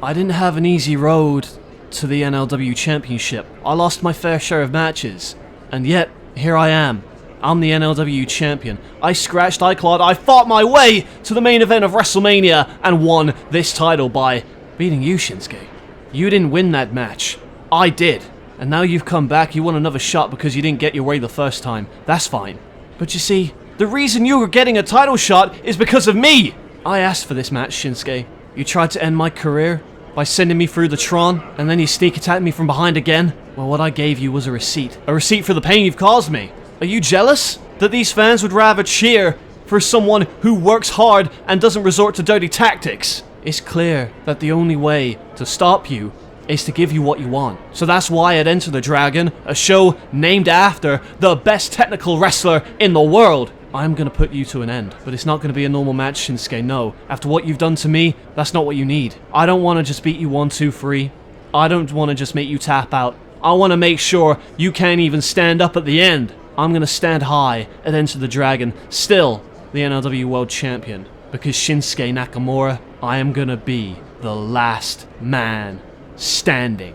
I didn't have an easy road to the NLW Championship. I lost my fair share of matches, and yet, here I am. I'm the NLW Champion. I scratched, I clawed, I fought my way to the main event of WrestleMania and won this title by beating you, Shinsuke. You didn't win that match. I did. And now you've come back, you want another shot because you didn't get your way the first time. That's fine. But you see, the reason you were getting a title shot is because of me! I asked for this match, Shinsuke. You tried to end my career by sending me through the Tron, and then you sneak attacked me from behind again? Well, what I gave you was a receipt. A receipt for the pain you've caused me. Are you jealous that these fans would rather cheer for someone who works hard and doesn't resort to dirty tactics? It's clear that the only way to stop you is to give you what you want. So that's why at Enter the Dragon, a show named after the best technical wrestler in the world, I'm gonna put you to an end. But it's not gonna be a normal match, Shinsuke, no. After what you've done to me, that's not what you need. I don't wanna just beat you 1, 2, 3. I don't wanna just make you tap out. I wanna make sure you can't even stand up at the end. I'm gonna stand high at Enter the Dragon, still the NLW World Champion. Because Shinsuke Nakamura, I am gonna be the last man standing.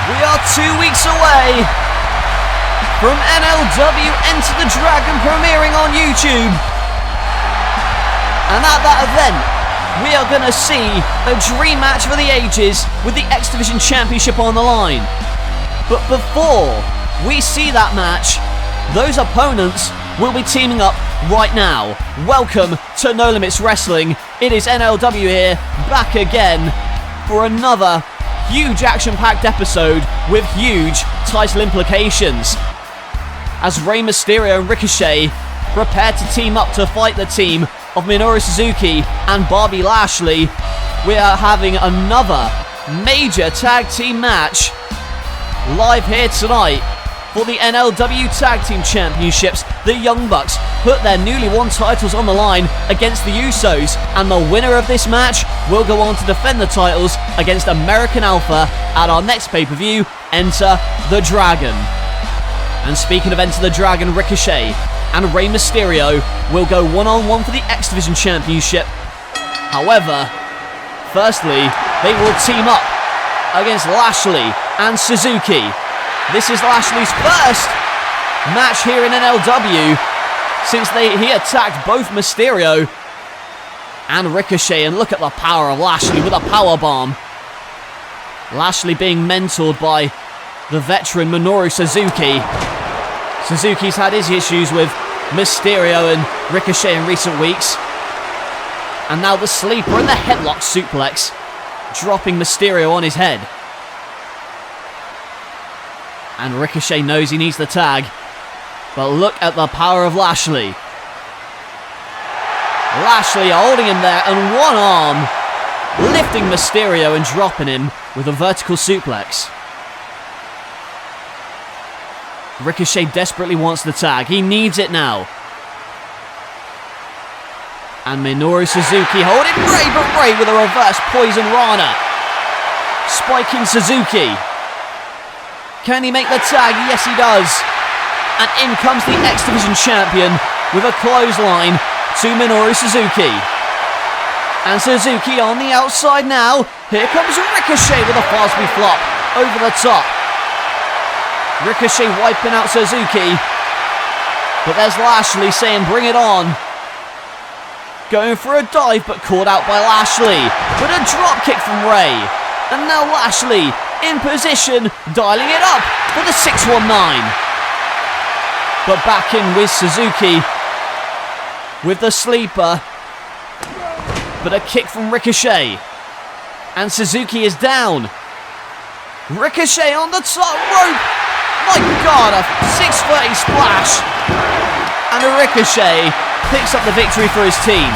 We are 2 weeks away from NLW Enter the Dragon premiering on YouTube. And at that event, we are going to see a dream match for the ages with the X Division Championship on the line. But before we see that match, those opponents will be teaming up right now. Welcome to No Limits Wrestling. It is NLW here, back again for another huge action-packed episode with huge title implications. As Rey Mysterio and Ricochet prepare to team up to fight the team of Minoru Suzuki and Bobby Lashley, we are having another major tag team match live here tonight for the NLW Tag Team Championships. The Young Bucks put their newly won titles on the line against the Usos, and the winner of this match will go on to defend the titles against American Alpha at our next pay-per-view, Enter the Dragon. And speaking of Enter the Dragon, Ricochet and Rey Mysterio will go one-on-one for the X Division Championship. However, firstly, they will team up against Lashley and Suzuki. This is Lashley's first match here in NLW since he attacked both Mysterio and Ricochet, and look at the power of Lashley with a powerbomb. Lashley being mentored by the veteran Minoru Suzuki. Suzuki's had his issues with Mysterio and Ricochet in recent weeks. And now the sleeper and the headlock suplex, dropping Mysterio on his head. And Ricochet knows he needs the tag. But look at the power of Lashley. Lashley holding him there, and one arm lifting Mysterio and dropping him with a vertical suplex. Ricochet desperately wants the tag. He needs it now. And Minoru Suzuki holding Rey, but Rey with a reverse poison rana. Spiking Suzuki. Can he make the tag? Yes, he does. And in comes the X Division Champion with a clothesline to Minoru Suzuki. And Suzuki on the outside now. Here comes Ricochet with a fast-speed flop over the top. Ricochet wiping out Suzuki. But there's Lashley saying, bring it on. Going for a dive, but caught out by Lashley. With a drop kick from Rey. And now Lashley in position, dialing it up for the 619. But back in with Suzuki with the sleeper. But a kick from Ricochet. And Suzuki is down. Ricochet on the top rope. My God, a 630 splash. And a Ricochet picks up the victory for his team.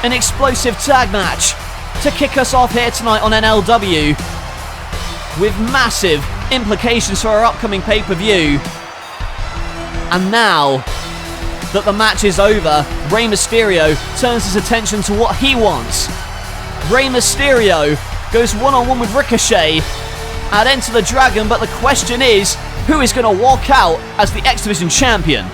An explosive tag match to kick us off here tonight on NLW, with massive implications for our upcoming pay-per-view. And now that the match is over, Rey Mysterio turns his attention to what he wants. Rey Mysterio goes one-on-one with Ricochet at Enter the Dragon, but the question is, who is going to walk out as the X Division champion?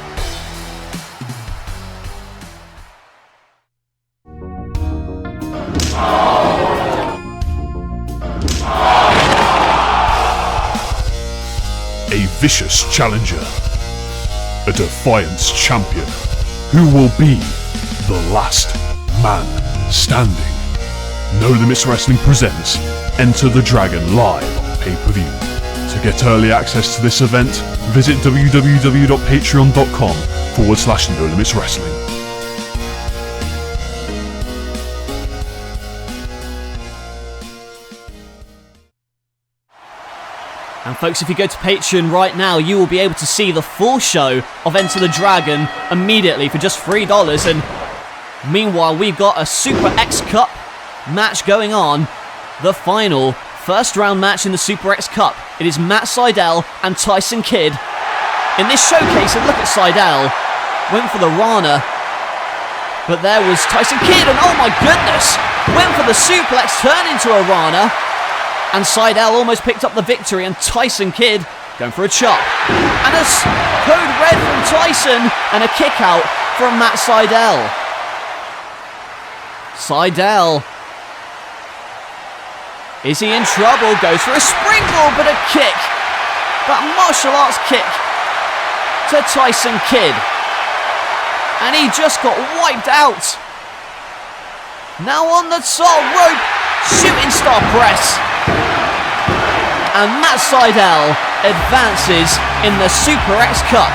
A vicious challenger, a defiance champion, who will be the last man standing. No Limits Wrestling presents Enter the Dragon live on pay-per-view. To get early access to this event, visit www.patreon.com/No Limits Wrestling. And folks, if you go to Patreon right now, you will be able to see the full show of Enter the Dragon immediately for just $3. And meanwhile, we've got a Super X Cup match going on. The final first round match in the Super X Cup. It is Matt Sydal and Tyson Kidd. In this showcase, and look at Sydal, went for the Rana, but there was Tyson Kidd, and oh my goodness, went for the suplex, turned into a Rana. And Sydal almost picked up the victory, and Tyson Kidd going for a chop. And a code red from Tyson, and a kick out from Matt Sydal. Sydal, is he in trouble? Goes for a springboard, but a kick. That martial arts kick to Tyson Kidd. And he just got wiped out. Now on the top rope, shooting star press. And Matt Sydal advances in the Super X Cup.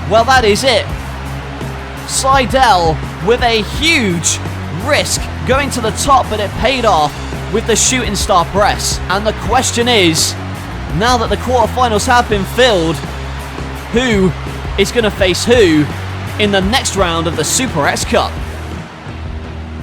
Well, that is it. Sydal with a huge risk going to the top, but it paid off with the shooting star press. And the question is, now that the quarterfinals have been filled, who is going to face who in the next round of the Super X Cup?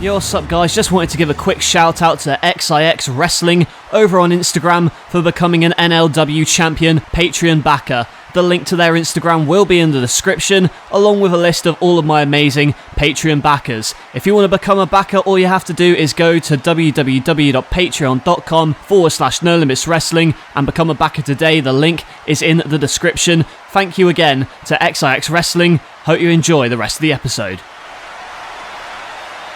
Yo, what's up guys, just wanted to give a quick shout out to XIX Wrestling over on Instagram for becoming an NLW Champion Patreon backer. The link to their Instagram will be in the description, along with a list of all of my amazing Patreon backers. If you want to become a backer, all you have to do is go to www.patreon.com/No Limits Wrestling and become a backer today. The link is in the description. Thank you again to XIX Wrestling. Hope you enjoy the rest of the episode.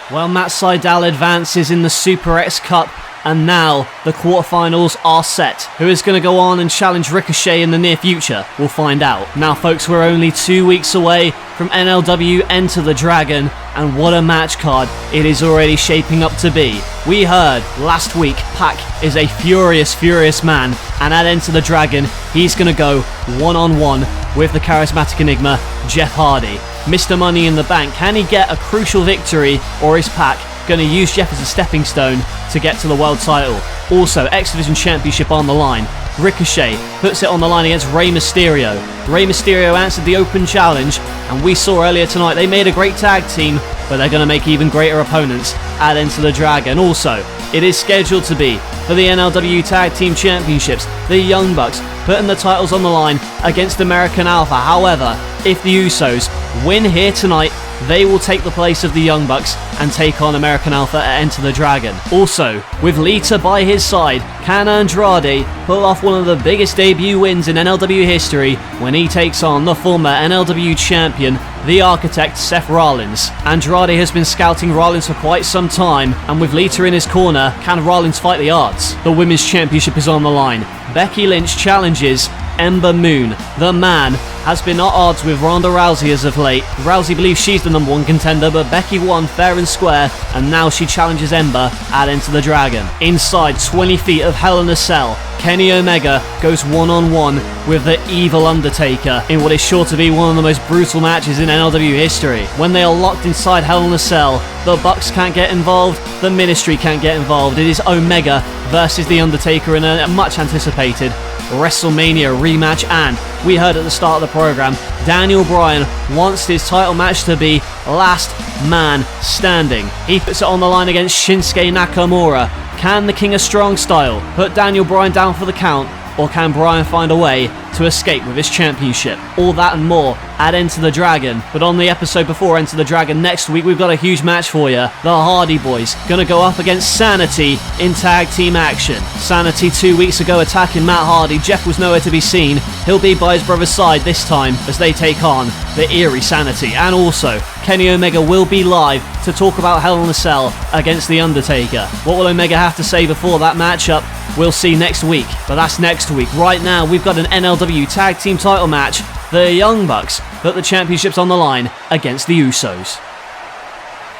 Well, Matt Sydal advances in the Super X Cup, and now the quarterfinals are set. Who is going to go on and challenge Ricochet in the near future? We'll find out. Now, folks, we're only 2 weeks away from NLW Enter the Dragon, and what a match card it is already shaping up to be. We heard last week Pacc is a furious man, and at Enter the Dragon, he's going to go one-on-one with the charismatic enigma, Jeff Hardy. Mr. Money in the Bank, can he get a crucial victory, or is Pacc going to use Jeff as a stepping stone to get to the world title? Also, X Division Championship on the line. Ricochet puts it on the line against Rey Mysterio. Rey Mysterio answered the open challenge, and we saw earlier tonight they made a great tag team, but they're going to make even greater opponents at Enter the Dragon. Also, it is scheduled to be for the NLW Tag Team Championships, the Young Bucks putting the titles on the line against American Alpha. However, if the Usos win here tonight, they will take the place of the Young Bucks and take on American Alpha at Enter the Dragon. Also, with Lita by his side, can Andrade pull off one of the biggest debut wins in NLW history when he takes on the former NLW champion, the Architect, Seth Rollins? Andrade has been scouting Rollins for quite some time, and with Lita in his corner, can Rollins fight the odds? The Women's Championship is on the line. Becky Lynch challenges Ember Moon. The man has been at odds with Ronda Rousey as of late. Rousey believes she's the number one contender, but Becky won fair and square, and now she challenges Ember at Enter the Dragon. Inside 20 feet of Hell in a Cell, Kenny Omega goes one-on-one with the evil Undertaker in what is sure to be one of the most brutal matches in NLW history. When they are locked inside Hell in a Cell, the Bucks can't get involved, the Ministry can't get involved. It is Omega versus the Undertaker in a much anticipated WrestleMania rematch, and we heard at the start of the program, Daniel Bryan wants his title match to be last man standing. He puts it on the line against Shinsuke Nakamura. Can the King of Strong Style put Daniel Bryan down for the count, or can Bryan find a way to escape with his championship? All that and more at Enter the Dragon. But on the episode before Enter the Dragon next week, we've got a huge match for you. The Hardy Boys gonna go up against Sanity in tag team action. Sanity 2 weeks ago attacking Matt Hardy. Jeff was nowhere to be seen. He'll be by his brother's side this time as they take on the eerie Sanity. And also, Kenny Omega will be live to talk about Hell in a Cell against The Undertaker. What will Omega have to say before that matchup? We'll see next week, but that's next week. Right now, we've got an NLW Tag Team title match. The Young Bucks put the championships on the line against the Usos.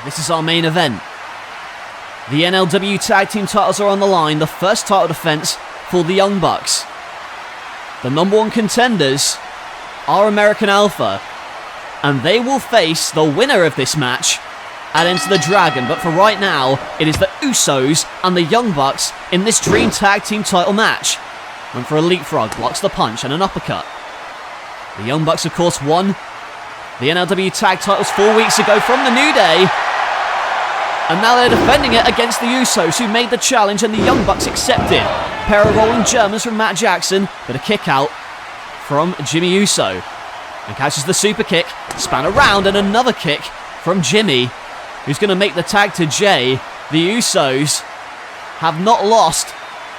This is our main event. The NLW Tag Team titles are on the line. The first title defense for the Young Bucks. The number one contenders are American Alpha, and they will face the winner of this match at Enter the Dragon. But for right now, it is the Usos and the Young Bucks in this Dream Tag Team title match. Went for a leapfrog, blocks the punch and an uppercut. The Young Bucks, of course, won the NLW Tag titles 4 weeks ago from the New Day, and now they're defending it against the Usos, who made the challenge, and the Young Bucks accepted. Pair of rolling Germans from Matt Jackson, but a kick out from Jimmy Uso, and catches the super kick, span around, and another kick from Jimmy, who's going to make the tag to Jay. The Usos have not lost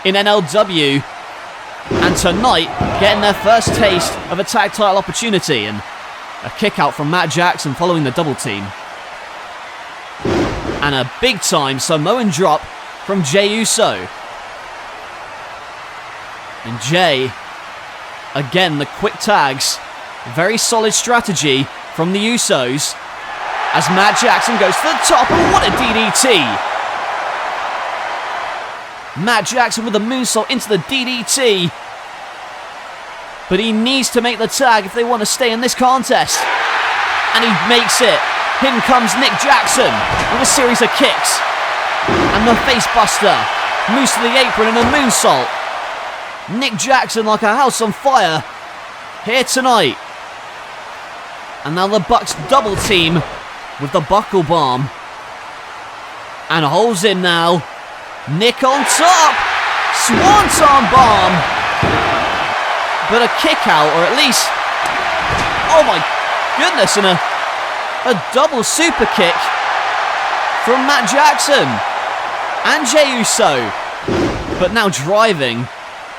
in NLW, and tonight getting their first taste of a tag title opportunity, and a kick out from Matt Jackson following the double team. And a big time Samoan drop from Jey Uso. And Jay, again, the quick tags. Very solid strategy from the Usos as Matt Jackson goes to the top, and what a DDT! Matt Jackson with a moonsault into the DDT. But he needs to make the tag if they want to stay in this contest. And he makes it. In comes Nick Jackson with a series of kicks. And the face buster moves to the apron and a moonsault. Nick Jackson like a house on fire here tonight. And now the Bucks double team with the buckle bomb. And holds in now. Nick on top. Swanton bomb. But a kick out, or at least, oh my goodness, and a double super kick from Matt Jackson and Jey Uso. But now driving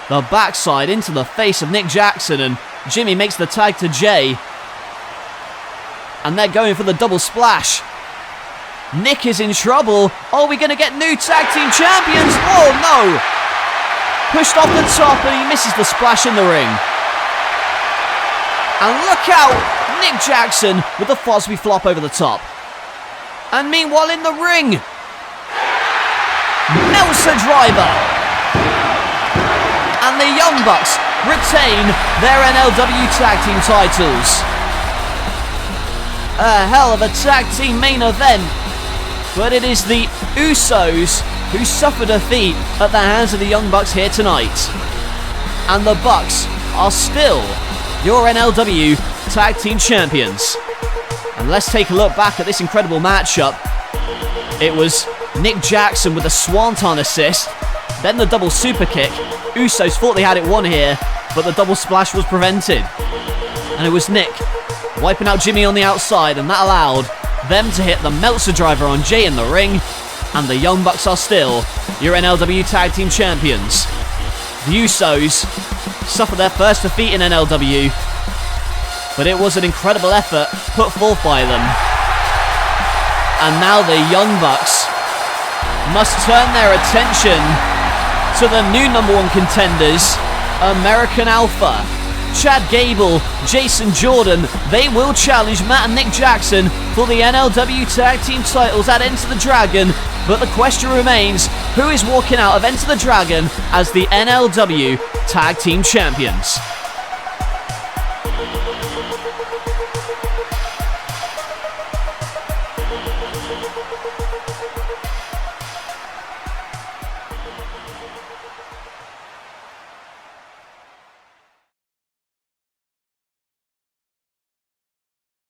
the backside into the face of Nick Jackson, and Jimmy makes the tag to Jay. And they're going for the double splash. Nick is in trouble. Are we going to get new tag team champions? Oh no! Pushed off the top, and he misses the splash in the ring. And look out! Nick Jackson with the Fosby flop over the top. And meanwhile in the ring, Meltzer driver. And the Young Bucks retain their NLW Tag Team titles. A hell of a tag team main event. But it is the Usos who suffer defeat at the hands of the Young Bucks here tonight. And the Bucks are still your NLW Tag Team Champions. And let's take a look back at this incredible matchup. It was Nick Jackson with the Swanton assist, then the double super kick. Usos thought they had it won here, but the double splash was prevented. And it was Nick wiping out Jimmy on the outside, and that allowed them to hit the Meltzer driver on Jay in the ring. And the Young Bucks are still your NLW Tag Team Champions. The Usos suffer their first defeat in NLW, but it was an incredible effort put forth by them. And now the Young Bucks must turn their attention to the new number one contenders, American Alpha. Chad Gable, Jason Jordan, they will challenge Matt and Nick Jackson for the NLW Tag Team titles at Enter the Dragon. But the question remains, who is walking out of Enter the Dragon as the NLW Tag Team Champions?